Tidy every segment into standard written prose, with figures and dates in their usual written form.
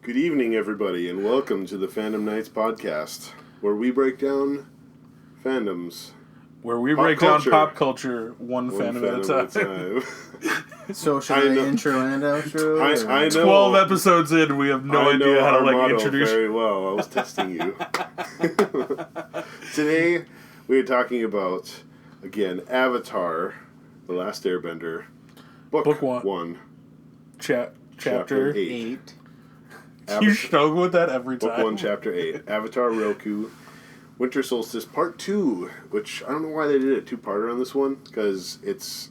Good evening, everybody, and welcome to the Fandom Nights podcast, where we break down fandoms. Where we break down pop culture one fandom at a time. So should I intro and outro? I know. 12 episodes in, we have no idea how to introduce. Very well. I was testing you. Today, we are talking about Avatar: The Last Airbender, book one, chapter 8. You struggle with that every time. Book 1, Chapter 8. Avatar Roku, Winter Solstice Part 2, which I don't know why they did a two-parter on this one, because it's...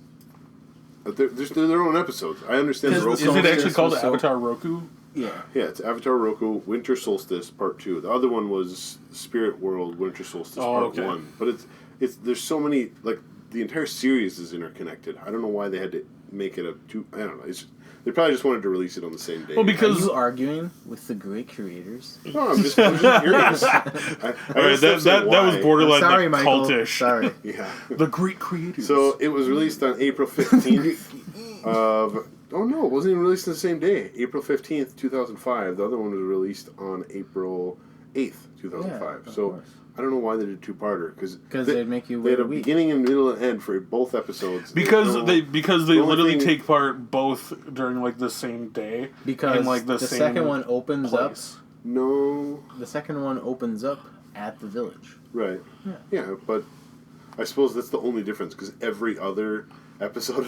They're their own episodes. I understand the Roku... Is it actually called Avatar Roku? Yeah. Yeah, it's Avatar Roku, Winter Solstice Part 2. The other one was Spirit World, Winter Solstice Part 1. But it's there's so many... Like, the entire series is interconnected. I don't know why they had to make it a two... I don't know. They probably just wanted to release it on the same day. Well, because... Are you arguing with the great creators? No, I'm just curious. That was borderline cultish. Sorry. Yeah. The great creators. So, it was released on April 15th of... Oh, no, it wasn't even released on the same day. April 15th, 2005. The other one was released on April 8th, 2005. Yeah, so... I don't know why they did a two-parter because they'd make you wait. They had a beginning and middle and end for both episodes. Because they literally take part both during like the same day. Because like the same second one opens place. up. No. The second one opens up at the village. Right. Yeah, but I suppose that's the only difference because every other episode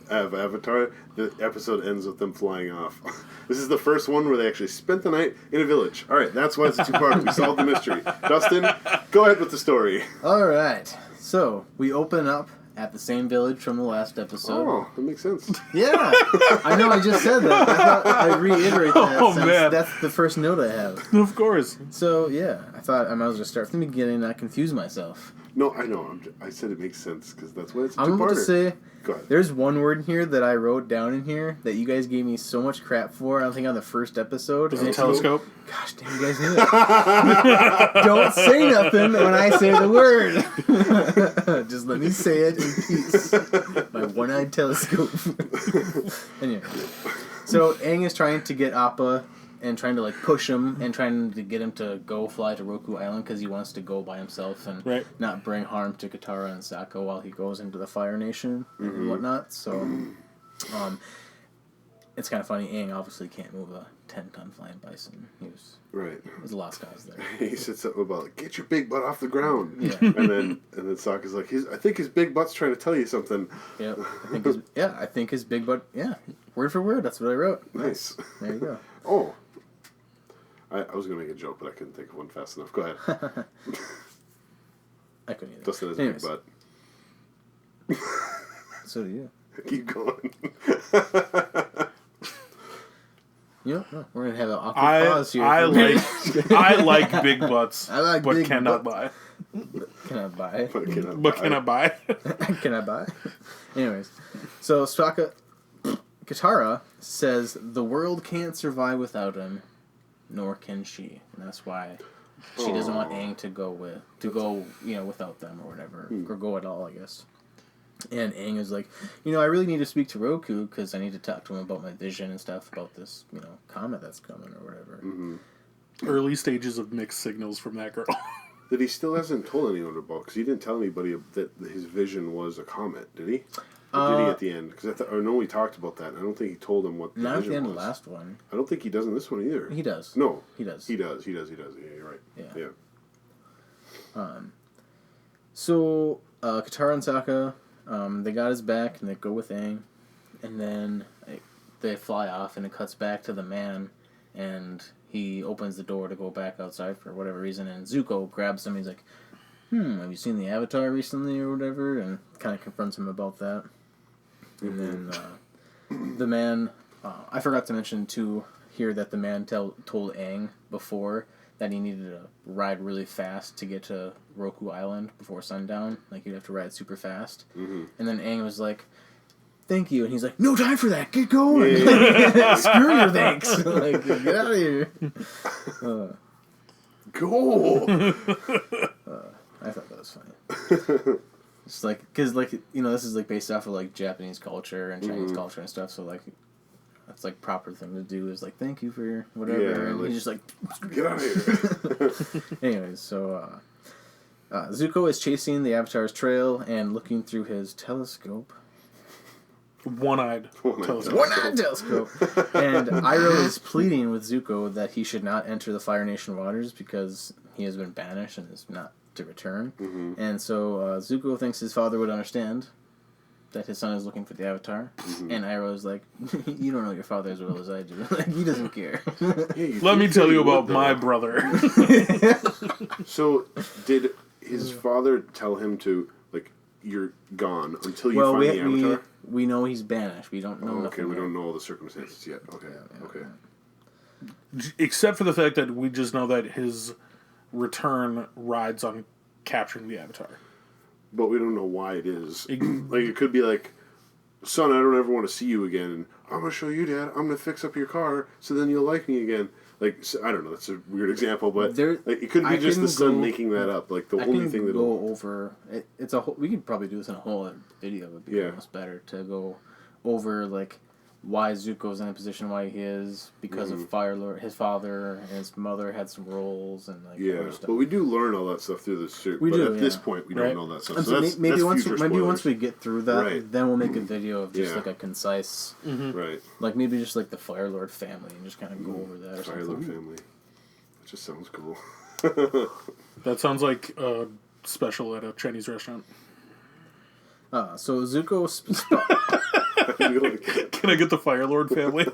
of Avatar, the episode ends with them flying off. This is the first one where they actually spent the night in a village. All right, that's why it's a two-parter. We solved the mystery. Dustin, go ahead with the story. All right. So, we open up at the same village from the last episode. Oh, that makes sense. Yeah. I know, I just said that. I thought I'd reiterate that. Oh, man. That's the first note I have. Of course. So, yeah. I thought I might as well start from the beginning and not confuse myself. No, I know. I said it makes sense because that's why it's a two-parter. I'm about to say, go ahead. There's one word in here that I wrote down in here that you guys gave me so much crap for. I think on the first episode. Is it telescope? Gosh damn, you guys knew it. Don't say nothing when I say the word. Just let me say it in peace. My one-eyed telescope. Anyway, so Aang is trying to get Appa and trying to like push him and trying to get him to go fly to Roku Island because he wants to go by himself and not bring harm to Katara and Sokka while he goes into the Fire Nation and whatnot. So, it's kind of funny. Aang obviously can't move a 10-ton flying bison. He was a lost cause there. He said something about like, get your big butt off the ground. Yeah. and then Sokka's like, I think his big butt's trying to tell you something. Yep. I think his big butt. Yeah, word for word. That's what I wrote. Nice. There you go. Oh. I was going to make a joke, but I couldn't think of one fast enough. Go ahead. I couldn't either. Dustin has a big butt. So do you. Keep going. No, we're going to have an awkward pause here. I like big butts, but big cannot buy. Can I buy? But can I buy? Can I buy? Anyways, so Katara says the world can't survive without him. Nor can she, and that's why she doesn't want Aang to go without them or whatever, or go at all, I guess. And Aang is like, I really need to speak to Roku because I need to talk to him about my vision and stuff about this, comet that's coming or whatever. Mm-hmm. Early stages of mixed signals from that girl. That he still hasn't told anyone about because he didn't tell anybody that his vision was a comet, did he? Or did he at the end? Because I know we talked about that. And I don't think he told him what the vision was. Not at the end of the last one. I don't think he does in this one either. He does. No. He does. He does. Yeah, you're right. Yeah. So, Katara and Sokka, they got his back and they go with Aang. And then they fly off and it cuts back to the man. And he opens the door to go back outside for whatever reason. And Zuko grabs him. He's like, have you seen the Avatar recently or whatever? And kind of confronts him about that. And then the man, I forgot to mention too here that the man told Aang before that he needed to ride really fast to get to Roku Island before sundown. Like you'd have to ride super fast. Mm-hmm. And then Aang was like, thank you. And he's like, no time for that. Get going. Yeah. Screw your thanks. Like, get out of here. Go. I thought that was funny. It's like, because, like, this is, like, based off of, like, Japanese culture and Chinese culture and stuff, so, like, that's like proper thing to do is like thank you for your whatever, Yeah, and like, he's just like get out of here. Anyways, so Zuko is chasing the Avatar's trail and looking through his telescope. One-eyed telescope. One-eyed telescope. And Iroh is pleading with Zuko that he should not enter the Fire Nation waters because he has been banished and is not to return. Mm-hmm. And so Zuko thinks his father would understand that his son is looking for the Avatar. Mm-hmm. And Iroh is like, you don't know your father as well as I do. Like, he doesn't care. Let me tell you about my brother. So, did his father tell him to, like, you're gone until you find the Avatar? We know he's banished. We don't know nothing. Okay, we don't know all the circumstances yet. Okay, okay. Except for the fact that we just know that his return rides on capturing the Avatar. But we don't know why it is. Like, it could be like, son, I don't ever want to see you again. And I'm going to show you, Dad. I'm going to fix up your car so then you'll like me again. Like, so, I don't know. That's a weird example, but like, it could be just the son making that up. Like, the only thing that go over it's a whole, we could probably do this in a whole video. It would be almost better to go over like why Zuko's in the position why he is because of Fire Lord. His father and his mother had some roles and like other stuff. But we do learn all that stuff through this series. But at this point, we don't know that stuff. So that's, maybe that's once we get through that, then we'll make a video of just like a concise, like maybe just like the Fire Lord family and just kind of go over that. Or Fire Lord family. That just sounds cool. That sounds like a special at a Chinese restaurant. So Zuko. Can I get the Fire Lord family?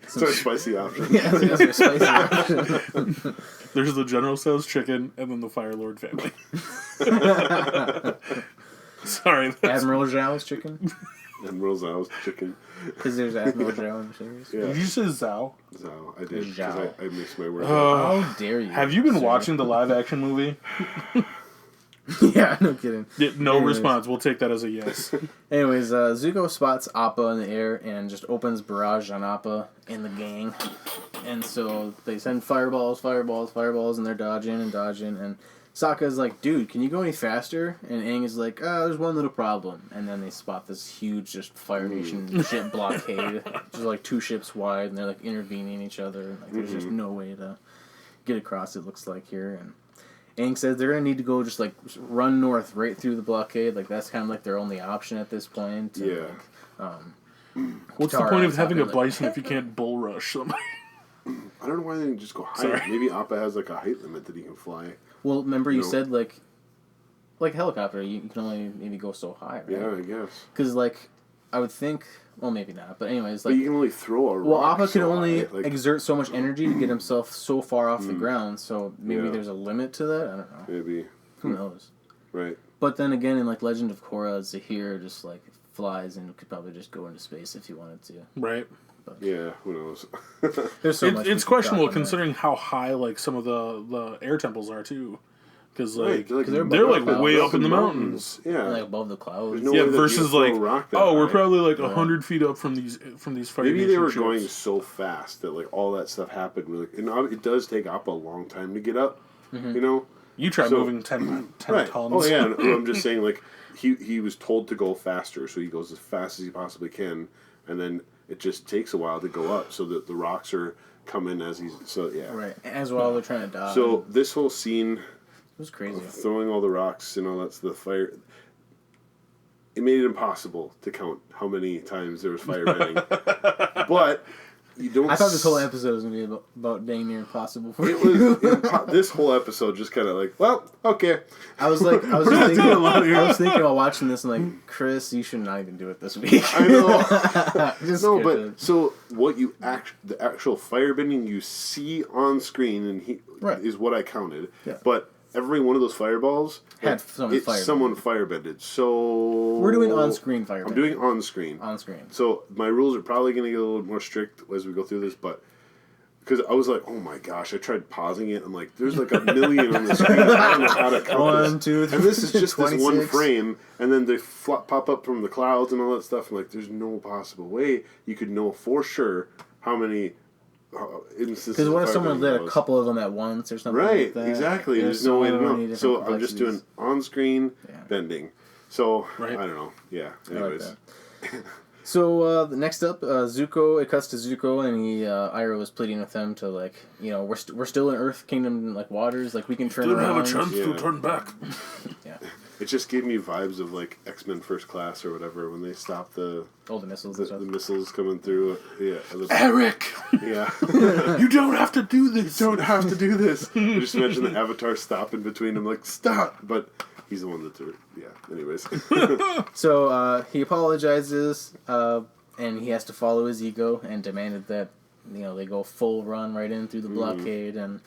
It's our spicy option. Yeah, that's our spicy option. There's the General Tso's chicken, and then the Fire Lord family. Sorry. Admiral Zhao's chicken? Admiral Zhao's chicken. Because there's Admiral Zhao in the series. Yeah. Did you say Zhao? Zhao. I did. Because I mixed my words. How dare you? Have you been watching the live-action movie? Yeah, no kidding. Yeah, no response. We'll take that as a yes. Anyways, Zuko spots Appa in the air and just opens barrage on Appa and the gang. And so they send fireballs, and they're dodging. And Sokka's like, dude, can you go any faster? And Aang is like, there's one little problem. And then they spot this huge just Fire Nation ship blockade. Just like 2 ships wide, and they're like intervening each other. And, like, there's just no way to get across, it looks like, here. And Aang says they're going to need to go just, like, run north right through the blockade. Like, that's kind of, like, their only option at this point. And, yeah. Like, what's the point of having a bison if you can't bull rush somebody? I don't know why they didn't just go higher. Sorry. Maybe Appa has, like, a height limit that he can fly. Well, remember you said, like helicopter, you can only maybe go so high, right? Yeah, I guess. Because, like, I would think... Well, maybe not. But anyways, like... But you can only throw a rock. Well, Appa can so only high, like, exert so much energy to get himself so far off the ground, so maybe there's a limit to that? I don't know. Maybe. Who knows? Right. But then again, in, like, Legend of Korra, Zahir just, like, flies and could probably just go into space if he wanted to. Right. But Yeah, who knows? there's so much... It's questionable considering how high, like, some of the air temples are, too. Because, like, they're like way up in the mountains. Yeah. Like, above the clouds. No yeah, way that versus, you like, throw a rock that we're high. probably, like, 100 feet up from these Fire Maybe Nation they were ships. going so fast that, like, all that stuff happened. Really, and it does take Appa a long time to get up, you know? You try moving 10 right. tons. Oh, yeah, and I'm just saying, like, he was told to go faster, so he goes as fast as he possibly can, and then it just takes a while to go up, so that the rocks are coming as he's... So, yeah. Right. As well, they're trying to dodge. So, this whole scene... It was crazy. Throwing all the rocks and all that's the fire... It made it impossible to count how many times there was fire burning. But... You don't I thought this whole episode was going to be about dang near impossible for It you. was this whole episode just kind of like, well, okay. I was thinking while watching this, and like, Chris, you should not even do it this week. I know. Just No, skip but it. so what the actual firebending you see on screen and is what I counted. Yeah. But every one of those fireballs Had someone firebended. So We're doing on-screen firebending. I'm doing on screen. On screen. So my rules are probably going to get a little more strict as we go through this, but because I was like, oh my gosh, I tried pausing it. I'm like, there's like a million on the screen. I don't know how to count 1, 2, 3, and this is just 26. this one frame, and then they pop up from the clouds and all that stuff. I'm like, there's no possible way you could know for sure how many instances. Because what if of someone firebending lit a couple of them at once or something Right, like that? exactly. There's no way to many know. different So I'm just doing complexities. on-screen bending. So, Right. I don't know. Yeah, I like anyways. that. So the next up, Zuko. It cuts to Zuko, and Iroh was pleading with them to like, we're still in Earth Kingdom like waters, like we can turn around. Don't have a chance to turn back. Yeah. It just gave me vibes of like X-Men First Class or whatever when they stopped the missiles, the missiles coming through. Yeah, Eric. Yeah, you don't have to do this. You don't have to do this. I just imagine the Avatar stopping between them, like stop, but. He's the one that threw it. Yeah, anyways. So he apologizes, and he has to follow his ego, and demanded that, they go full run right in through the blockade, and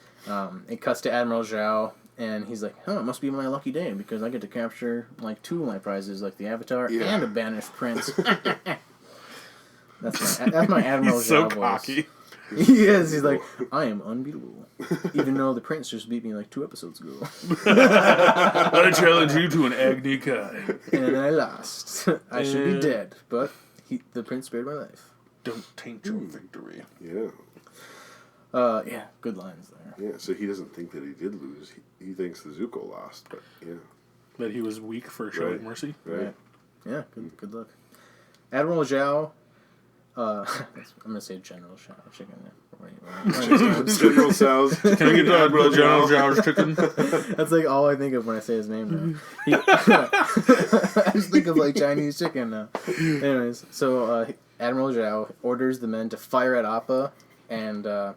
it cuts to Admiral Zhao, and he's like, it must be my lucky day, because I get to capture, like, 2 of my prizes, like the Avatar and a banished prince. That's my Admiral He's so Zhao cocky. voice. He is. He's like, I am unbeatable. Even though the prince just beat me like 2 episodes ago. I challenge you to an Agni Kai. And I lost. I should be dead, but the prince spared my life. Don't taint your victory. Yeah. Yeah, good lines there. Yeah, so he doesn't think that he did lose. He thinks the Zuko lost, but yeah. That he was weak for showing mercy. Right. Yeah, good luck. Admiral Zhao. I'm gonna say General Zhao chicken. General Sal's. Can I get the Admiral Zhao's chicken? That's like all I think of when I say his name now. I just think of like Chinese chicken now. Anyways, so Admiral Zhao orders the men to fire at Appa, and the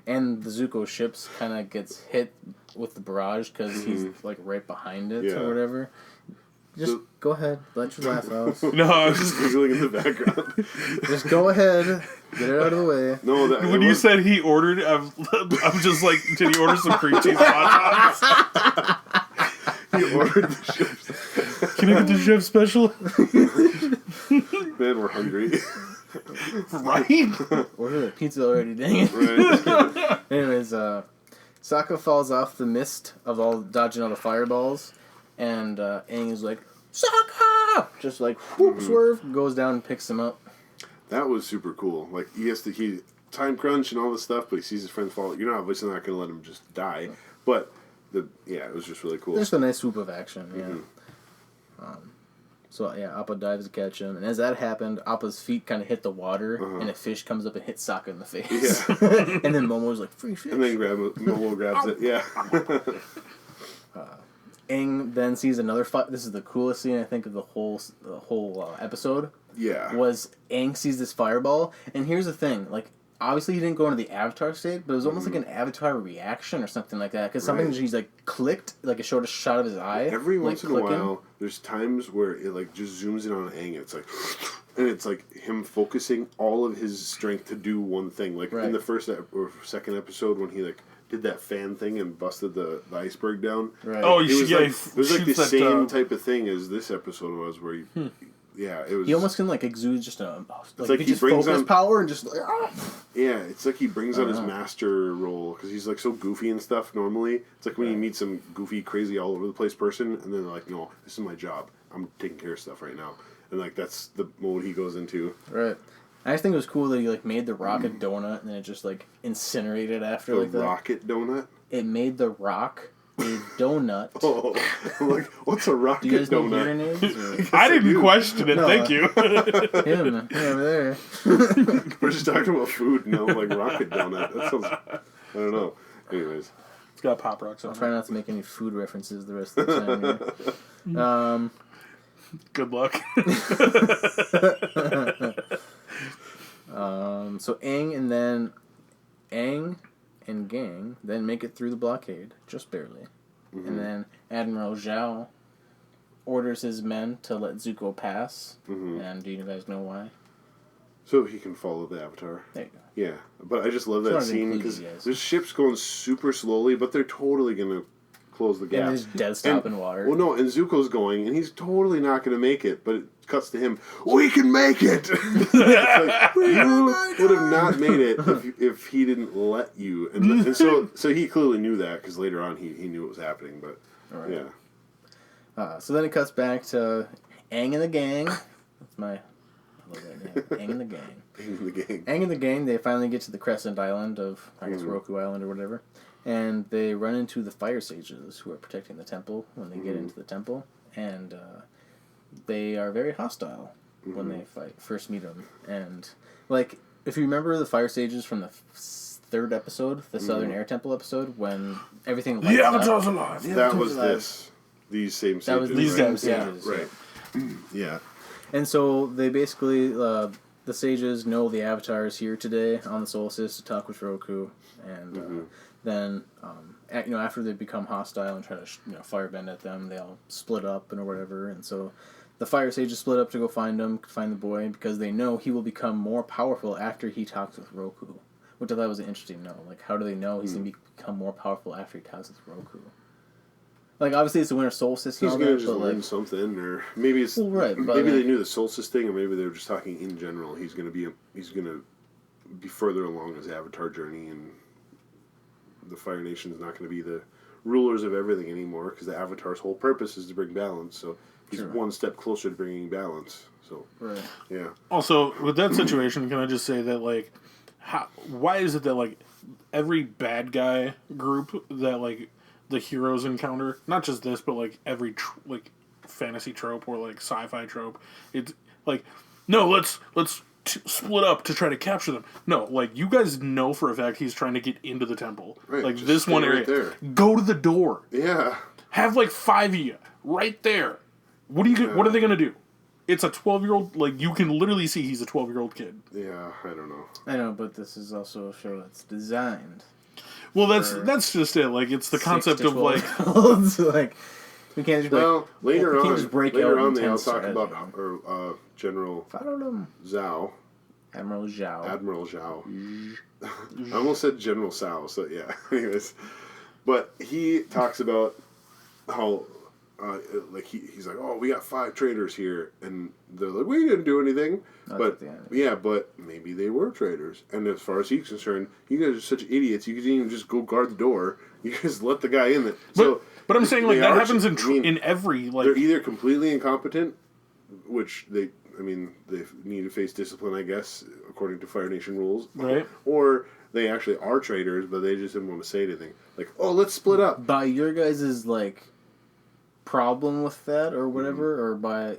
Zuko ships kind of gets hit with the barrage because he's like right behind it or whatever. Just go ahead. Let your laugh out. No, I was just giggling in the background. Just go ahead. Get it out of the way. No, when you said he ordered, I'm just like, did he order some cream cheese hot dogs? He ordered the chips. Can you get the chef special? Man, we're hungry. Right? Order the pizza already, dang it. Right. Anyways, Sokka falls off the mist of all dodging all the fireballs. And Aang is like, Sokka! Just like, whoop, swerve, goes down and picks him up. That was super cool. Like, he time crunch and all this stuff, but he sees his friend fall. You're obviously not going to let him just die. But, it was just really cool. Just a nice swoop of action, yeah. So, Appa dives to catch him. And as that happened, Appa's feet kind of hit the water, and a fish comes up and hits Sokka in the face. Yeah. And then Momo's like, free fish. And then Momo grabs it, yeah. Aang then sees another fight. This is the coolest scene, I think, of the whole episode. Yeah. Was Aang sees this fireball, and here's the thing, like, obviously he didn't go into the Avatar state, but it was almost like an Avatar reaction or something like that, because something just, like, clicked, like, it showed a shot of his eye. Every like, once in a while, there's times where it, like, just zooms in on Aang, and it's like, and it's like him focusing all of his strength to do one thing. Like, in the first or second episode, when he, like, did that fan thing and busted the iceberg down. Right. Oh, it was like the that, same type of thing as this episode was, where he, it was. He almost can like exude just a like he he just brings focus on power and just like. Yeah, it's like he brings on his master role because he's like so goofy and stuff. Normally, it's like when you meet some goofy, crazy, all over the place person, and then they're like, "No, this is my job. I'm taking care of stuff right now," and like that's the mode he goes into. Right. I just think it was cool that he like made the rock a donut and then it just like incinerated after like that. Rocket donut. It made the rock a donut. Oh, I'm like, what's a rocket Do you guys know donut? hearing aids? I didn't question it. No, Thank you. Him over there. We're just talking about food now, like rocket donut. That sounds. I don't know. Anyways, It's got Pop Rocks on I'll it. try not to make any food references the rest of the time here. Good luck. So Aang and gang then make it through the blockade, just barely. And then Admiral Zhao orders his men to let Zuko pass. And do you guys know why? so he can follow the Avatar. There you go. Yeah, but I just love that scene because there's ships going super slowly, but they're totally gonna close the gap. And there's dead stop in water. Well, no, and Zuko's going, and he's totally not going to make it, but it cuts to him, we can make it! Like, you would have not made it if he didn't let you. And so he clearly knew that, because later on he knew it was happening, but yeah. So then it cuts back to Aang and the gang. That's I love that name. Aang and the gang. Aang and the gang, they finally get to the Crescent Island of, I guess, Roku Island or whatever. And they run into the fire sages who are protecting the temple when they get into the temple. And they are very hostile. when they first meet him. And, like, if you remember the fire sages from the third episode, the Southern Air Temple episode, when everything lights the Avatar's alive. That was these same sages. That was these same sages. Right. Yeah. And so they basically, the sages know the Avatar is here today on the solstice to talk with Roku, and then, after they become hostile and try to, firebend at them, they all split up or whatever, and so the fire sages split up to go find the boy, because they know he will become more powerful after he talks with Roku, which I thought was an interesting note. Like, how do they know he's going to become more powerful after he talks with Roku? Like, obviously, it's the winter solstice. He's going to just learn something, or maybe it's maybe they knew the solstice thing, or maybe they were just talking in general. He's going to be further along his Avatar journey, and the Fire Nation is not going to be the rulers of everything anymore, because the Avatar's whole purpose is to bring balance. So he's one step closer to bringing balance. So yeah. Also, with that situation, can I just say that, like, why is it that, like, every bad guy group that, like, the heroes encounter, not just this, but, like, every fantasy trope or, like, sci-fi trope, it's like, no, let's split up to try to capture them. No, like, you guys know for a fact he's trying to get into the temple. Right, like, this one area. Right, go to the door. Yeah. Have, like, 5 of you right there. What are they gonna do? It's a 12-year-old, like, you can literally see he's a 12-year-old kid. Yeah, I don't know. I know, but this is also a show that's designed. Well, that's just it. Like, it's the concept of, like... like, we can't just later on they'll talk about General Zhao. Admiral Zhao. I almost said General Sao, so yeah. Anyways. But he talks about how... he's like, oh, we got 5 traitors here, and they're like, we didn't do anything. But maybe they were traitors. And as far as he's concerned, you guys are such idiots. You didn't even just go guard the door. You just let the guy in there. But I'm saying, like, that happens in every, like... They're either completely incompetent, which they need to face discipline, I guess, according to Fire Nation rules. Right. Or they actually are traitors, but they just didn't want to say anything. Like, oh, let's split up. By your guys' like, problem with that or whatever, or by,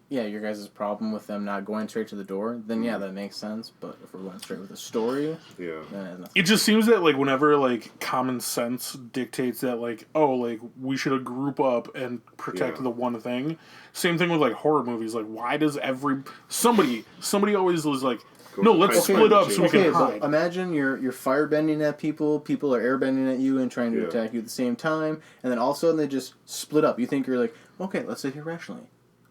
your guys' problem with them not going straight to the door, then that makes sense. But if we're going straight with the story, then it just seems that, like, whenever, like, common sense dictates that, like, oh, like, we should group up and protect the one thing. Same thing with, like, horror movies. Like, why does somebody always was like, no, let's split up so we can hide. Imagine you're firebending at people are airbending at you and trying to attack you at the same time, and then all of a sudden they just split up. You think you're like, okay, let's sit here rationally.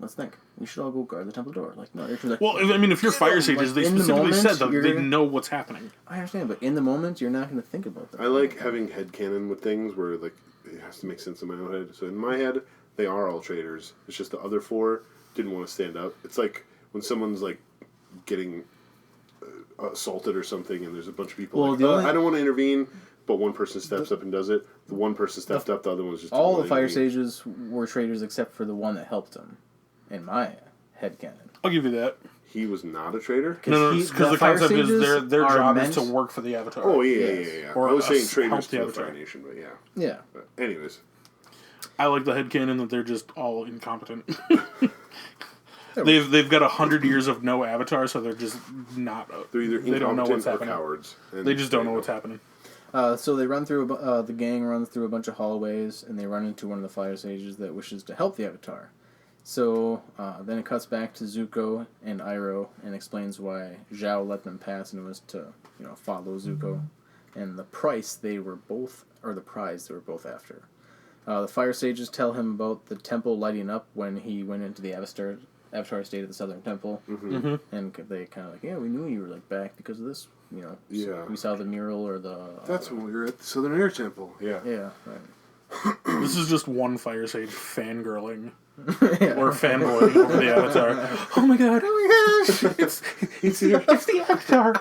Let's think. We should all go guard the temple door. Like, no, you're like... Well, I mean, if you're fire sages, they specifically said that they know what's happening. I understand, but in the moment, you're not going to think about that. I like having headcanon with things where, like, it has to make sense in my own head. So in my head, they are all traitors. It's just the other 4 didn't want to stand up. It's like when someone's, like, getting assaulted or something, and there's a bunch of people I don't want to intervene, but one person steps up and does it. The one person stepped up, the other one was just... All the fire sages were traitors except for the one that helped them. In my headcanon. I'll give you that. He was not a traitor? No, because the concept is their job is to work for the Avatar. Oh, yeah. Or I was saying traitors to the Fire Nation, but yeah. Yeah. But anyways. I like the headcanon that they're just all incompetent. They've got 100 years of no Avatar, so they're just not... They're either incompetent or cowards. They just don't know what's happening. So they run through... the gang runs through a bunch of hallways, and they run into one of the fire sages that wishes to help the Avatar. So then it cuts back to Zuko and Iroh and explains why Zhao let them pass, and it was to follow Zuko, and the prize they were both after. The fire sages tell him about the temple lighting up when he went into the Avatar state of the Southern Temple, and they kind of like, we knew you were like back because of this. We saw the mural or the. That's when we were at the Southern Air Temple. Yeah. Yeah. Right. This is just one fire sage fangirling. Or fanboy over the Avatar. Oh my god! Oh my gosh! It's the Avatar.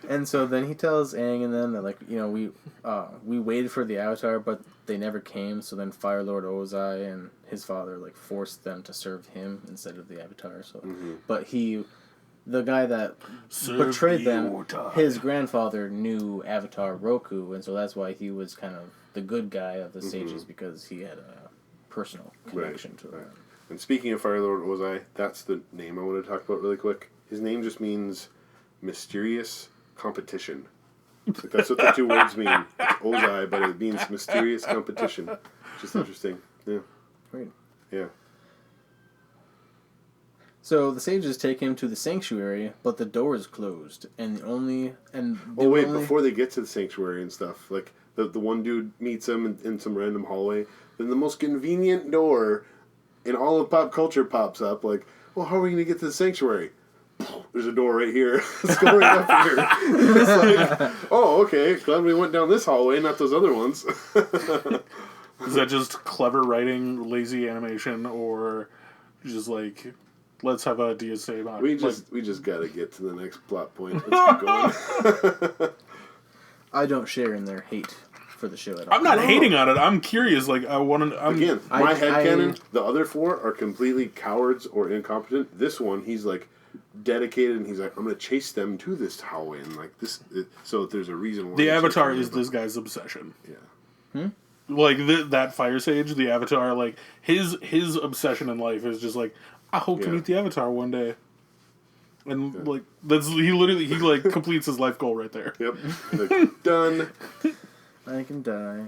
And so then he tells Aang and them that, like, we waited for the Avatar, but they never came. So then Fire Lord Ozai and his father like forced them to serve him instead of the Avatar. So, but the guy that betrayed them, his grandfather knew Avatar Roku, and so that's why he was kind of the good guy of the sages, because he had a personal connection to it. And speaking of Fire Lord Ozai, that's the name I want to talk about really quick. His name just means mysterious competition. Like that's what the two words mean. It's Ozai, but it means mysterious competition. Just interesting. Yeah. Right. Yeah. So the sages take him to the sanctuary, but the door is closed, Before they get to the sanctuary and stuff, like the one dude meets him in some random hallway, then the most convenient door in all of pop culture pops up. Like, well, how are we going to get to the sanctuary? There's a door right here. Let's go right up here. It's like, oh, okay. Glad we went down this hallway, not those other ones. Is that just clever writing, lazy animation, or just like, let's have ideas say about we just got to get to the next plot point. Let's keep going. I don't share in their hate for the show at all. I'm not hating on it. I'm curious. Like, I want to... Again, my headcanon, the other four are completely cowards or incompetent. This one, he's like dedicated, and he's like, I'm going to chase them to this hallway, and like this. So there's a reason why. The Avatar is this guy's obsession. Yeah. Like that Fire Sage, the Avatar, like his obsession in life is just like, I hope to meet the Avatar one day. And like he completes his life goal right there. Yep. Like, done. I can die.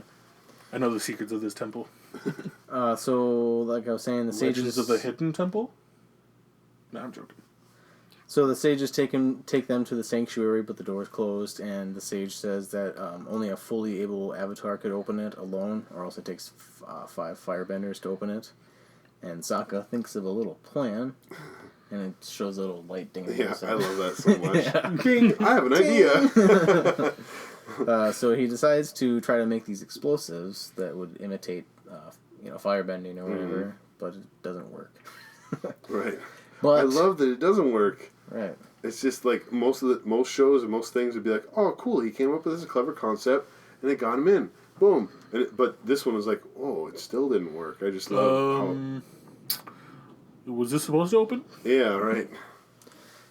I know the secrets of this temple. So, like I was saying, the Legends sages of the Hidden Temple. No, I'm joking. So the sages take them to the sanctuary, but the door is closed, and the sage says that only a fully able avatar could open it alone, or else it takes 5 firebenders to open it. And Sokka thinks of a little plan, and it shows a little light ding. Yeah, I love that so much. Ding! I have an idea. So he decides to try to make these explosives that would imitate, firebending or whatever, but it doesn't work. Right. But I love that it doesn't work. Right. It's just like most shows and most things would be like, oh, cool, he came up with this clever concept, and it got him in. Boom. But this one was like, oh, it still didn't work. I just love how... Was this supposed to open? Yeah, right.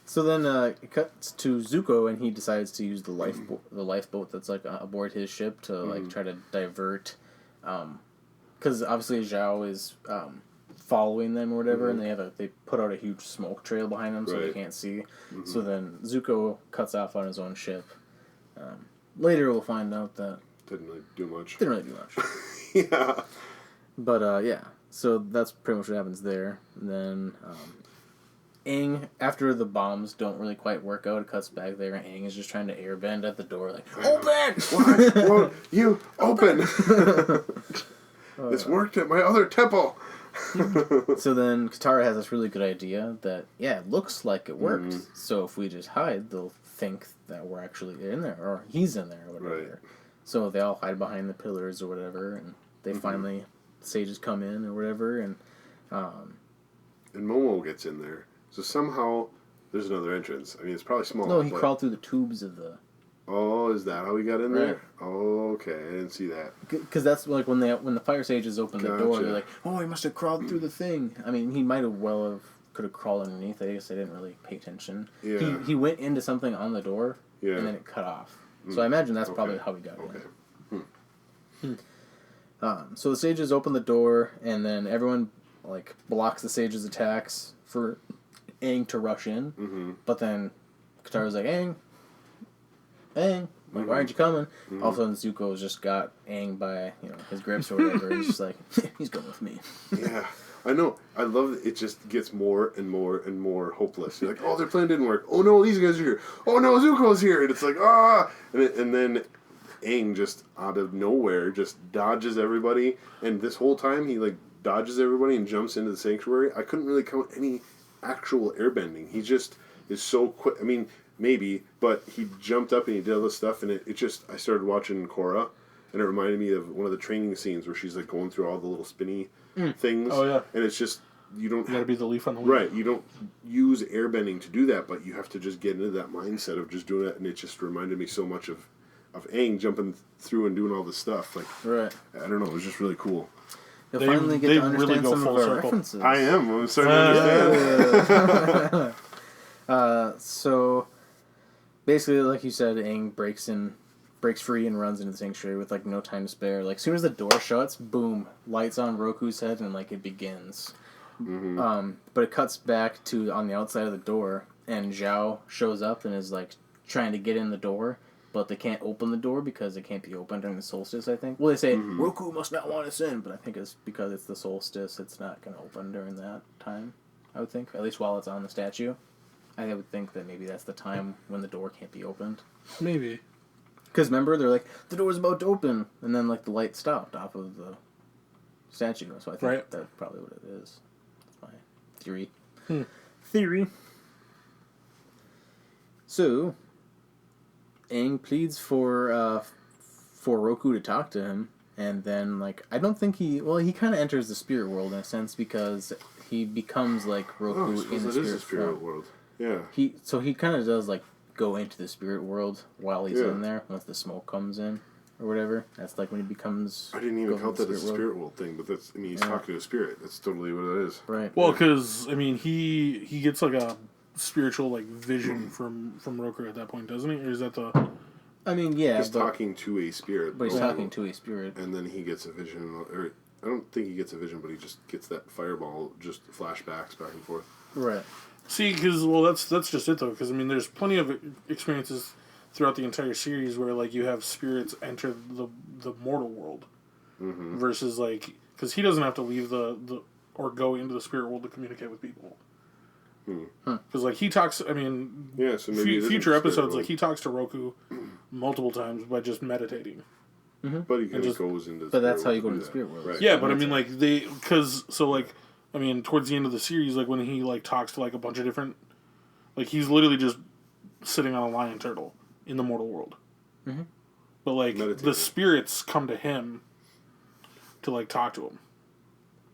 So then it cuts to Zuko, and he decides to use the lifeboat that's like aboard his ship to like try to divert, because obviously Zhao is following them or whatever, and they put out a huge smoke trail behind them so they can't see. So then Zuko cuts off on his own ship. Later we'll find out that didn't really do much. Yeah. But yeah, so that's pretty much what happens there. And then Aang, after the bombs don't really quite work out, it cuts back there, and Aang is just trying to airbend at the door, like, open! Why won't you open? This worked at my other temple! So then Katara has this really good idea that, it looks like it worked. So if we just hide, they'll think that we're actually in there, or he's in there, or whatever. Right. So they all hide behind the pillars or whatever, and they finally, sages come in or whatever, and Momo gets in there. So somehow there's another entrance. I mean, it's probably small. No, he crawled through the tubes of the... Oh, is that how he got in there? Oh, okay. I didn't see that. Because that's like when the fire sages open the door, they're like, oh, he must have crawled through the thing. I mean, he might have could have crawled underneath. I guess I didn't really pay attention. Yeah. He went into something on the door, and then it cut off. So I imagine that's probably how he got in. So the sages open the door, and then everyone like blocks the sages' attacks for Aang to rush in. But then Katara's like, Aang, like, why aren't you coming? All of a sudden, Zuko's just got Aang by his grips or whatever, and he's just like, he's going with me. Yeah, I know. I love that it just gets more and more and more hopeless. You're like, oh, their plan didn't work. Oh no, these guys are here. Oh no, Zuko's here. And it's like, and then Aang just out of nowhere just dodges everybody, and this whole time he like dodges everybody and jumps into the sanctuary. I couldn't really count any actual airbending. He just is so quick. I mean, maybe, but he jumped up and he did all this stuff, and it just, I started watching Korra, and it reminded me of one of the training scenes where she's like going through all the little spinny things. Oh yeah. And it's just, you gotta be the leaf on the leaf. Right, you don't use airbending to do that, but you have to just get into that mindset of just doing it, and it just reminded me so much of Aang jumping through and doing all this stuff. Like, I don't know, it was just really cool. You'll finally get to understand some of our references. I'm starting to understand. So basically, like you said, Aang breaks free and runs into the sanctuary with like no time to spare. Like as soon as the door shuts, boom, lights on Roku's head, and like it begins. But it cuts back to on the outside of the door, and Zhao shows up and is like trying to get in the door, but they can't open the door because it can't be opened during the solstice, I think. Well, they say, Roku must not want us in, but I think it's because it's the solstice, it's not going to open during that time, I would think. At least while it's on the statue. I would think that maybe that's the time when the door can't be opened. Maybe. Because remember, they're like, the door's about to open, and then like the light stopped off of the statue. So I think that's probably what it is. That's my theory. Theory. So, Aang pleads for Roku to talk to him, and then like I don't think he kind of enters the spirit world in a sense because he becomes like Roku in the spirit world. Yeah. He kind of does like go into the spirit world while he's in there once the smoke comes in or whatever. That's like when he becomes. I didn't even count that as a spirit world thing, but that's he's talking to a spirit. That's totally what it is. Right. Well, because he gets like a spiritual like vision from Roku at that point, doesn't he? Or is that the? I mean, yeah. He's talking to a spirit. But he's talking to a spirit. And then he gets a vision, or I don't think he gets a vision, but he just gets that fireball, just flashbacks back and forth. Right. See, because that's just it though. Because I mean, there's plenty of experiences throughout the entire series where like you have spirits enter the mortal world, versus like because he doesn't have to leave the or go into the spirit world to communicate with people. Because like he talks, I mean, so maybe future episodes like he talks to Roku multiple times by just meditating. But he kind of goes into. But that's how you go to the spirit world. Right. Yeah, but I mean, like I mean, towards the end of the series, like when he like talks to like a bunch of different, like he's literally just sitting on a lion turtle in the mortal world. But like the spirits come to him to like talk to him.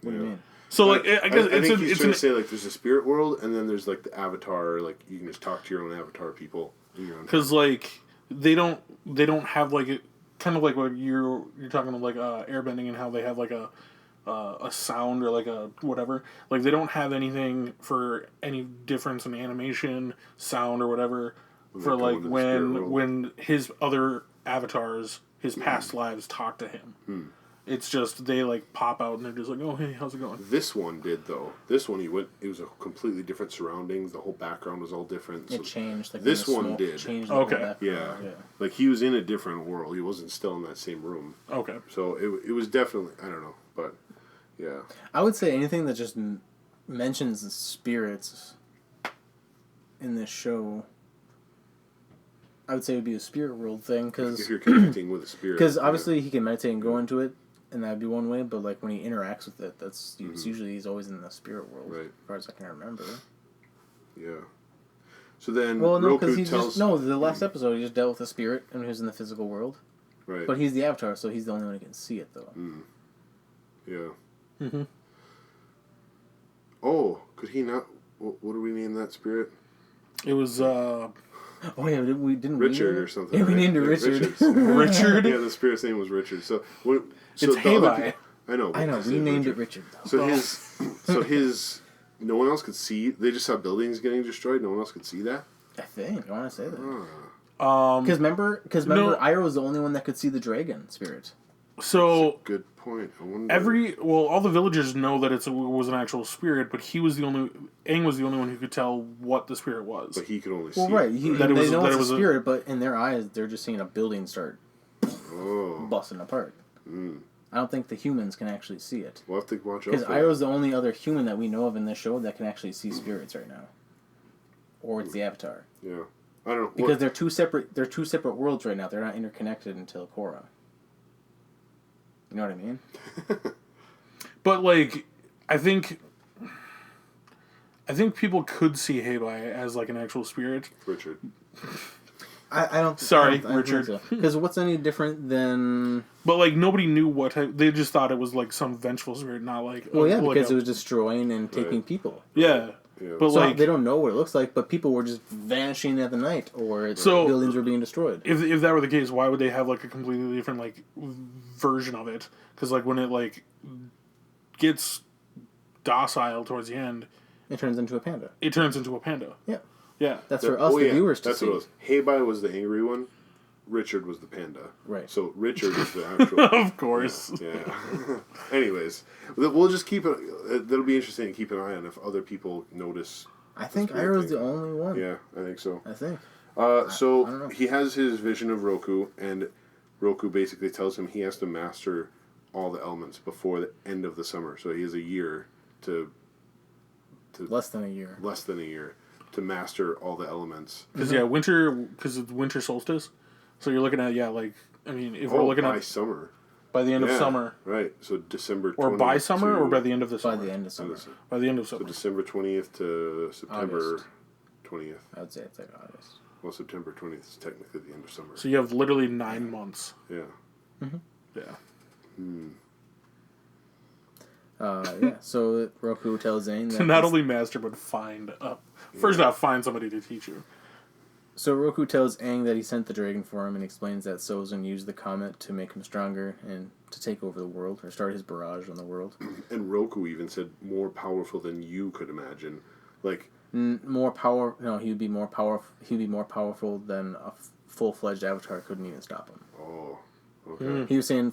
What do you mean? So like I guess I think he's trying to say like there's a spirit world and then there's like the avatar, like you can just talk to your own avatar people. Because like they don't have like it kind of like what you're talking about like airbending and how they have like a sound or like a whatever. Like they don't have anything for any difference in animation, sound or whatever for like when his other avatars, his past lives talk to him. It's just they like pop out and they're just like, oh hey, how's it going? This one did though. This one it was a completely different surroundings. The whole background was all different. It changed. Like this one did. Okay. Yeah. Like he was in a different world. He wasn't still in that same room. Okay. So it was definitely, I don't know, but yeah. I would say anything that just mentions the spirits in this show, I would say it would be a spirit world thing. Cause, if you're connecting with a spirit. Because obviously he can meditate and go into it, and that would be one way, but like when he interacts with it, it's usually he's always in the spirit world, as far as I can remember. Yeah. So then because the last episode he just dealt with the spirit and he was in the physical world. Right. But he's the avatar, so he's the only one who can see it, though. Yeah. Oh, could he not... What do we name that spirit? It was... Oh yeah, we didn't Richard or something. Yeah, we named it Richard. Richard? Yeah, the spirit's name was Richard. So it's Hali. I know. We named it Richard. So his no one else could see. They just saw buildings getting destroyed. No one else could see that. I think I want to say that. Because remember, Iroh was the only one that could see the dragon spirit. So good point. I wonder. all the villagers know that it was an actual spirit, but Aang was the only one who could tell what the spirit was. But he could only see. Well, right. It. They know it's a spirit, but in their eyes, they're just seeing a building start busting apart. I don't think the humans can actually see it. We'll have to watch out. Because Iroh's the only other human that we know of in this show that can actually see spirits right now, or it's the Avatar. Yeah, I don't know because they're two separate worlds right now. They're not interconnected until Korra. You know what I mean? But like, I think people could see Heibai as like an actual spirit. Richard. I don't. Sorry, I don't Richard. Because what's any different than? But like nobody knew what they just thought it was like some vengeful spirit, not like. Well, yeah, because it was destroying and taking people. Yeah. But so like they don't know what it looks like, but people were just vanishing at the night, or buildings were being destroyed. If that were the case, why would they have like a completely different like version of it? Because like when it like gets docile towards the end, it turns into a panda. Yeah. Yeah. That's for us, the viewers, to see. That's what it was. Heibai was the angry one. Richard was the panda. Right. So Richard is the actual. Of course. Yeah. Anyways, we'll just keep it. That'll be interesting to keep an eye on if other people notice. I think Iroh's the only one. Yeah, I think so. I think. So I don't know. he has his vision of Roku, and Roku basically tells him he has to master all the elements before the end of the summer. So he has a year to Less than a year to master all the elements. Because it's winter solstice, so you're looking at if we're looking by at summer. by the end of summer, Right. So December 20th or by summer, to, or by the end of the by summer. the end of summer. By the end of So summer. December 20th to September August. 20th. I would say it's like August. Well, September 20th is technically the end of summer. So you have literally 9 months. Yeah. Yeah. So Roku tells Aang that To not only master but find first off, find somebody to teach you. So Roku tells Aang that he sent the dragon for him and explains that Sozin used the comet to make him stronger and to take over the world or start his barrage on the world. And Roku even said more powerful than you could imagine. Like More power. No, he would be more powerful. He'd be more powerful than a full-fledged Avatar couldn't even stop him. oh, okay. He was saying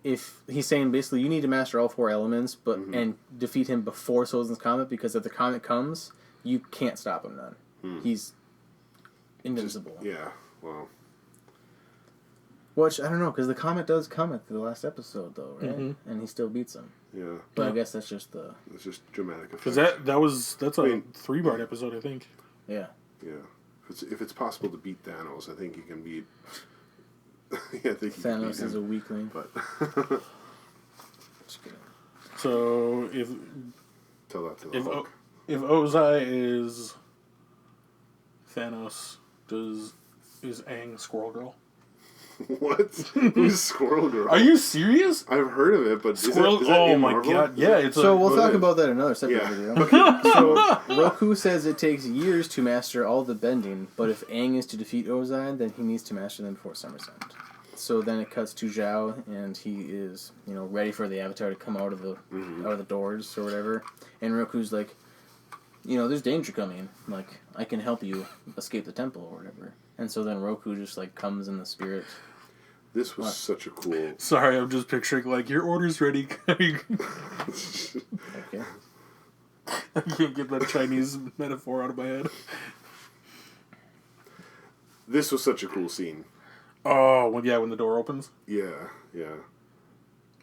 if he's saying basically you need to master all 4 elements, but and defeat him before Sozin's comet, because if the comet comes, you can't stop him then. He's invincible. Yeah. Well. Which I don't know, because the comet does come at the last episode though, right? And he still beats him. Yeah. But I guess that's just the It's just dramatic effect. Because that's a I mean- 3-part episode, I think. yeah. Yeah. If it's possible to beat Thanos, I think you can beat. Yeah, I think you can beat Thanos is a him. weakling. But Just kidding. So if tell that to the Hulk. if Ozai is Thanos, is Aang Squirrel Girl? What? Who's Squirrel Girl? Are you serious? I've heard of it, but Squirrel? is that Oh in my Marvel? god! Yeah, it's So we'll what talk is- about that in another separate Yeah. video. So Roku says it takes years to master all the bending, but if Aang is to defeat Ozai, then he needs to master them before summer's end. So then it cuts to Zhao, and he is ready for the Avatar to come out of the doors or whatever. And Roku's like, there's danger coming. Like, I can help you escape the temple or whatever. And so then Roku just comes in the spirit. This was such a cool. Sorry, I'm just picturing your order's ready. I Okay. can't get that Chinese metaphor out of my head. This was such a cool scene. Oh, when the door opens. Yeah.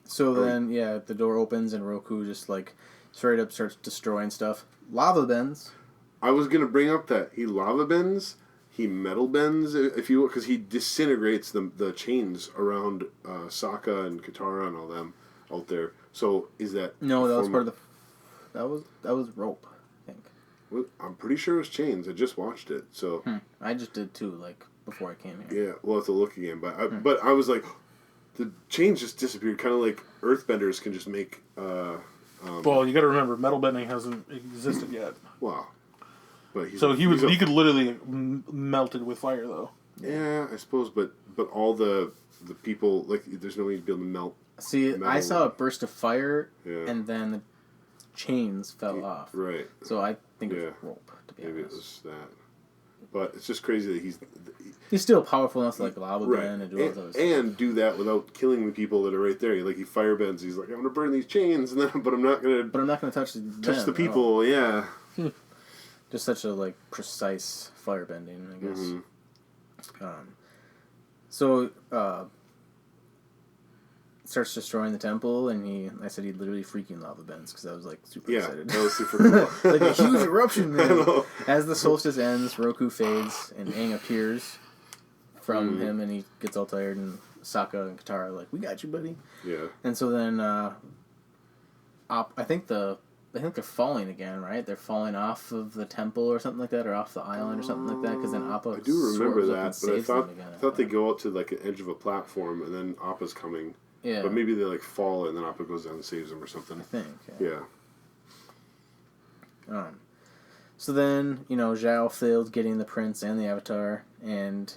So then, the door opens and Roku just straight up starts destroying stuff. Lava bends. I was gonna bring up that he lava bends, he metal bends, if you will, because he disintegrates the chains around Sokka and Katara and all them out there. So is that No, that was form part of the. That was rope, I think. Well, I'm pretty sure it was chains. I just watched it, so I just did too, before I came here. yeah, we'll have to look again. But I was like, the chains just disappeared, kind of like Earthbenders can just make. Well, you got to remember, metal bending hasn't existed yet. Wow. But he's So a- he he's a- could literally melt it with fire, though. Yeah, I suppose, but all the people, there's no way to be able to melt. See, I Metal. saw a burst of fire, Yeah. and then the chains fell off. Right. So I think it was Yeah. rope, to be Maybe it honest. was that. But it's just crazy that He's still powerful enough to lava right. bend and do all those. And do that without killing the people that are right there. He firebends. He's like, I'm gonna burn these chains, and then, but I'm not gonna But I'm not going to touch the touch the them at all. people. Yeah. Just such a precise fire bending, I guess. So starts destroying the temple, and I said he literally freaking lava bends because I was super Yeah, excited. that was super cool. A huge eruption, man. know. As the solstice ends, Roku fades, and Aang appears from him, and he gets all tired, and Sokka and Katara are like, "We got you, buddy." Yeah. And so then, I think they're falling again, right? They're falling off of the temple or something like that, or off the island or something like that. Because then Appa I do remember soars up and that, but I saves thought them again, I thought they go out to an edge of a platform, and then Appa's coming. Yeah, But maybe they fall, and then Appa goes down and saves them or something. I think. Yeah. So then, Zhao failed getting the prince and the avatar, and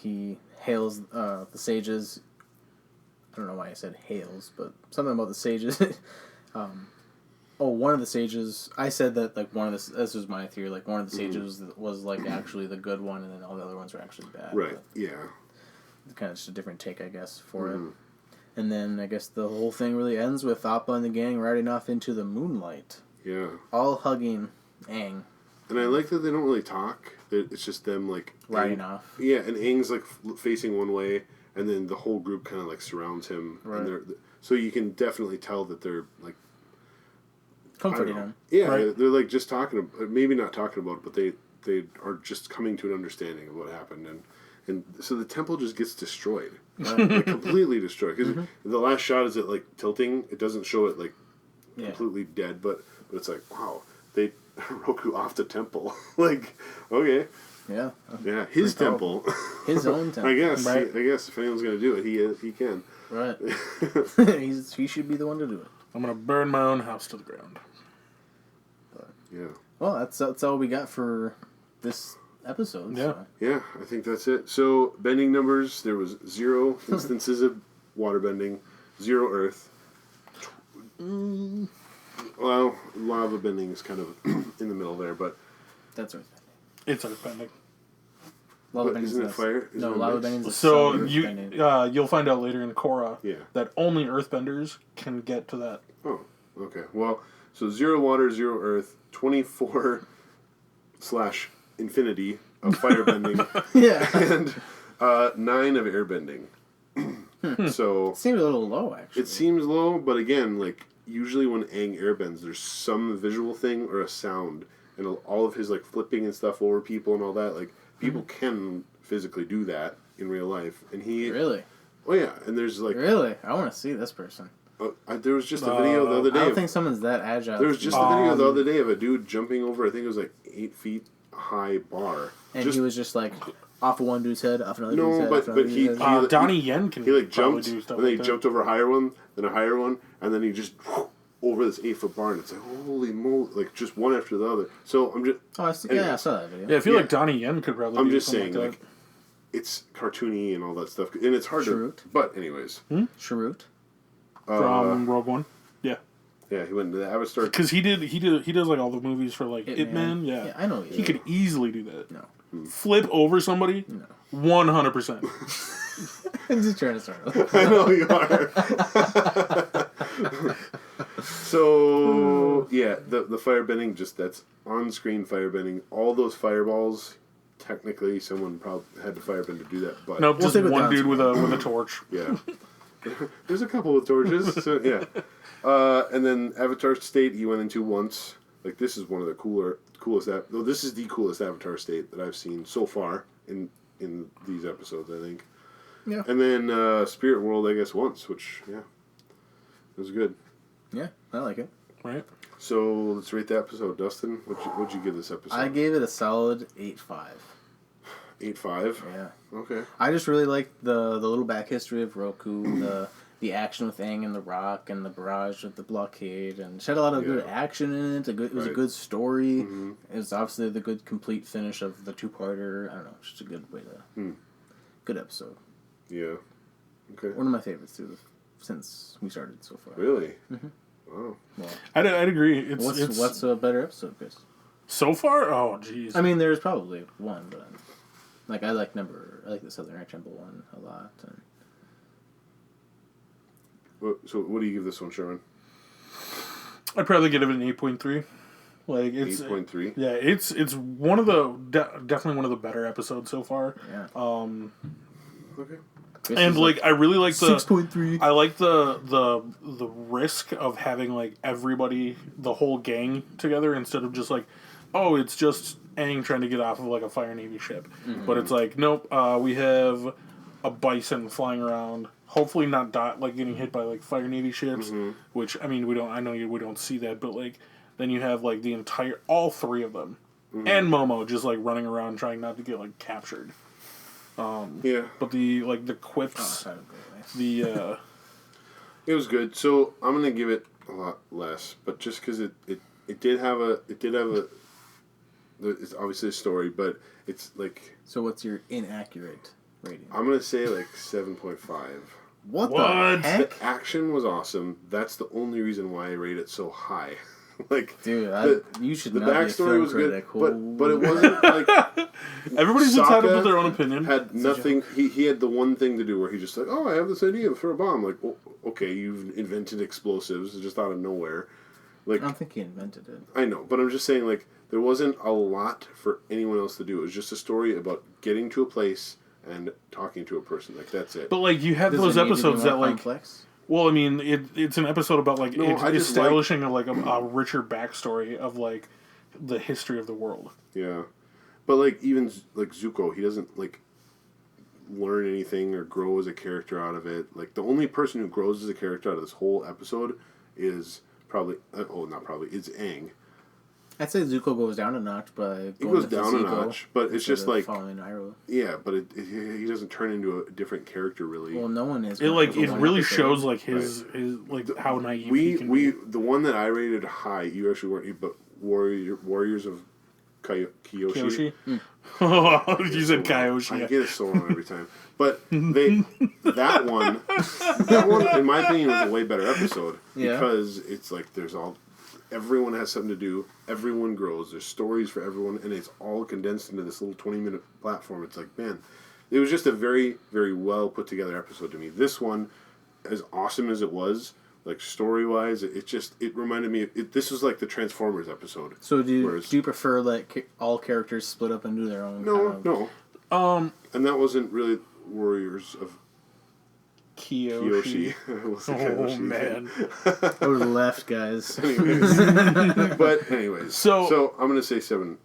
he hails the sages. I don't know why I said hails, but something about the sages. one of the sages. I said that like one of the. This was my theory. Like one of the sages was like actually the good one, and then all the other ones were actually bad. Right. Yeah. Kind of just a different take, I guess, for it. And then I guess the whole thing really ends with Appa and the gang riding off into the moonlight. Yeah. All hugging Aang. And I like that they don't really talk. It's just them like Riding off. Yeah, and Aang's like facing one way, and then the whole group kind of like surrounds him. Right. And so you can definitely tell that they're like Comforting him. Yeah, Right. they're like just talking, maybe not talking about it, but they are just coming to an understanding of what happened, and so the temple just gets destroyed, like, completely destroyed. Because the last shot is it like tilting. It doesn't show it like completely dead, but it's like wow, they Roku off the temple. Like okay, Yeah. his Pretty temple, His own temple. I guess. Right. I guess if anyone's gonna do it, he can. Right. he should be the one to do it. I'm gonna burn my own house to the ground. Yeah. Well, that's all we got for this episode. Yeah. So. Yeah, I think that's it. So, bending numbers, there was 0 instances of water bending, 0 earth. Well, lava bending is kind of in the middle there, but That's earthbending. It's earthbending. Lava But bending isn't it fire? Isn't No, it lava mixed? bending is So earthbending. you'll find out later in Korra Yeah. that only earthbenders can get to that. Oh, okay. Well, so 0 water, 0 earth, 24 / infinity of fire bending, Yeah. and 9 of air bending. So It seemed a little low, actually. it seems low, but again, like usually when Aang airbends, there's some visual thing or a sound, and all of his like flipping and stuff over people and all that. Like people can physically do that in real life, and he. Really? Oh yeah, and there's like Really? I want to see this person. there was just a video the other I day. don't think someone's that agile. There was just a video the other day of a dude jumping over. I think it was like 8 feet high bar. And he was just like off of one dude's head, off another dude's No, head. but off another he dude's head. Donnie Yen can he like probably jumped do stuff and then he like that. jumped over a higher one, then a higher one, and then he just over this 8-foot bar, and it's like holy moly, like just one after the other. So I'm just Oh, I saw that video. Yeah, I feel Yeah. like Donnie Yen could probably I'm do just something saying like like it's cartoony and all that stuff, and it's hard Shrewd. to. But anyways, Sharut. that. From Rogue One. Yeah. yeah, he went into the Avatar. Because he does like all the movies for like Ip Man. Yeah. Yeah, I know. He could easily do that. No. Flip over somebody. No. 100%. I'm just trying to start. I know you are. So yeah, the firebending, just that's on-screen firebending. All those fireballs, technically, someone probably had to firebend to do that. But Nope, just take it one down dude to with a torch. yeah, there's a couple with torches. So yeah, and then Avatar State he went into once. Like this is one of the coolest. This is the coolest Avatar State that I've seen so far in these episodes, I think. Yeah. And then Spirit World, I guess, once, which yeah, it was good. Yeah, I like it. Right? So let's rate the episode, Dustin. What'd you give this episode? I gave it a solid 8.5. 8.5. Yeah. Okay. I just really liked the little back history of Roku, the action with Aang and the Rock, and the barrage with the blockade, and it had a lot of good action in it. It was a good story. Mm-hmm. It was obviously the good complete finish of the 2-parter. I don't know, just a good way to good episode. Yeah. Okay. One of my favorites too, since we started so far. Really? Wow. Well, I'd agree. It's what's a better episode, Chris? so far. Oh, jeez. I mean, there's probably one, but like I like the Southern Air Temple one a lot. And So what do you give this one, Sherman? I'd probably give it an 8.3. Like it's 8.3. Yeah, it's one of the definitely one of the better episodes so far. yeah, Okay. Chris And is like I really like the 6.3. I like the risk of having like everybody, the whole gang together instead of just like, oh, it's just Aang trying to get off of like a Fire Navy ship. But it's like, nope, we have a bison flying around, hopefully not like getting hit by like Fire Navy ships, which I mean we don't see that, but like then you have like all 3 of them and Momo just like running around trying not to get like captured. Yeah. But the quips, the It was good. So I'm gonna give it a lot less, but just because it did have a it's obviously a story, but it's like So what's your inaccurate rating? I'm gonna say like 7.5. What What? the heck? The action was awesome. That's the only reason why I rate it so high. Like, Dude, you should the not backstory was good, critic. but it wasn't like Everybody's entitled to their own opinion. had nothing. He had the one thing to do where he just like, oh, I have this idea for a bomb. Like, oh, okay, you've invented explosives just out of nowhere. Like, I don't think he invented it. I know, but I'm just saying, like, there wasn't a lot for anyone else to do. It was just a story about getting to a place and talking to a person. Like, that's it. But like you have Does those it need to be episodes more that like. complex? Well, I mean, it's an episode about like No, I just establishing a richer backstory of like the history of the world. Yeah, but like even like Zuko, he doesn't like learn anything or grow as a character out of it. Like the only person who grows as a character out of this whole episode is probably it's Aang. I'd say Zuko goes down a notch by He goes down a notch, but it's just like following Iroh. Yeah, but he doesn't turn into a different character really. Well, no one is. It really shows like his like how naive he can be. The one that I rated high, you actually weren't, but Warriors of Kyoshi. You said Kyoshi. I get it so wrong every time. But that one, in my opinion, was a way better episode because it's like everyone has something to do. Everyone grows. There's stories for everyone, and it's all condensed into this little 20-minute platform. It's like, man, it was just a very, very well put together episode to me. This one, as awesome as it was, like story wise, it reminded me. This was like the Transformers episode. So do you prefer like all characters split up and do their own? No. And that wasn't really Warriors of Kyoshi. Kyoshi. Man. Or the left, guys. Anyways. So I'm gonna say 7.5.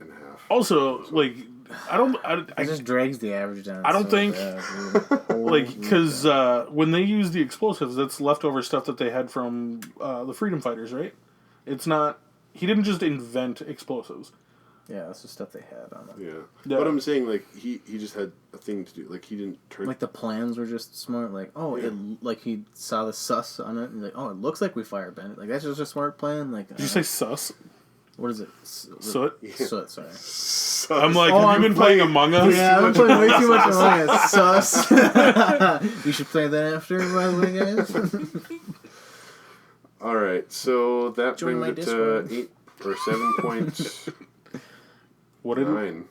Also, like, It just drags the average down. I don't think, like, because when they use the explosives, that's leftover stuff that they had from the Freedom Fighters, right? It's not. He didn't just invent explosives. Yeah, that's the stuff they had on them. Yeah. But I'm saying, like, he just had a thing to do. Like, he didn't turn... Like, the plans were just smart. Like, like, he saw the sus on it, and like, oh, it looks like we firebend it. Like, that's just a smart plan. Like, Did you say sus? What is it? Soot? Yeah. Soot, sorry. Sus. I'm like, have you been playing Among Us? Yeah, I've been playing way too much Among Us. Sus. You should play that after, by the way, guys. Alright, so that Join brings it to 8 or 7.9. What did it?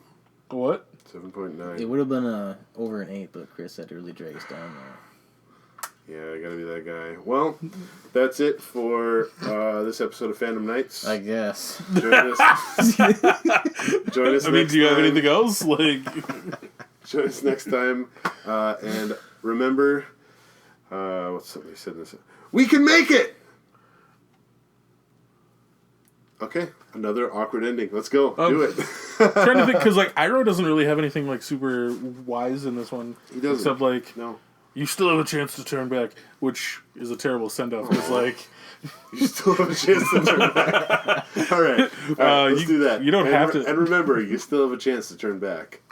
What? 7.9. It would have been over an 8, but Chris had to really drag us down there. Yeah, I gotta be that guy. Well, that's it for this episode of Fandom Nights. I guess. Join us. I mean, do you have anything else? Like, join us next time, and remember, what's something they said in this? We can make it. Okay, another awkward ending. Let's go. Do it. trying to think, because like Iroh doesn't really have anything like super wise in this one. He doesn't. Except like, no. You still have a chance to turn back, which is a terrible send off. Because like, you still have a chance to turn back. All right, let's do that. You don't have to. And remember, you still have a chance to turn back.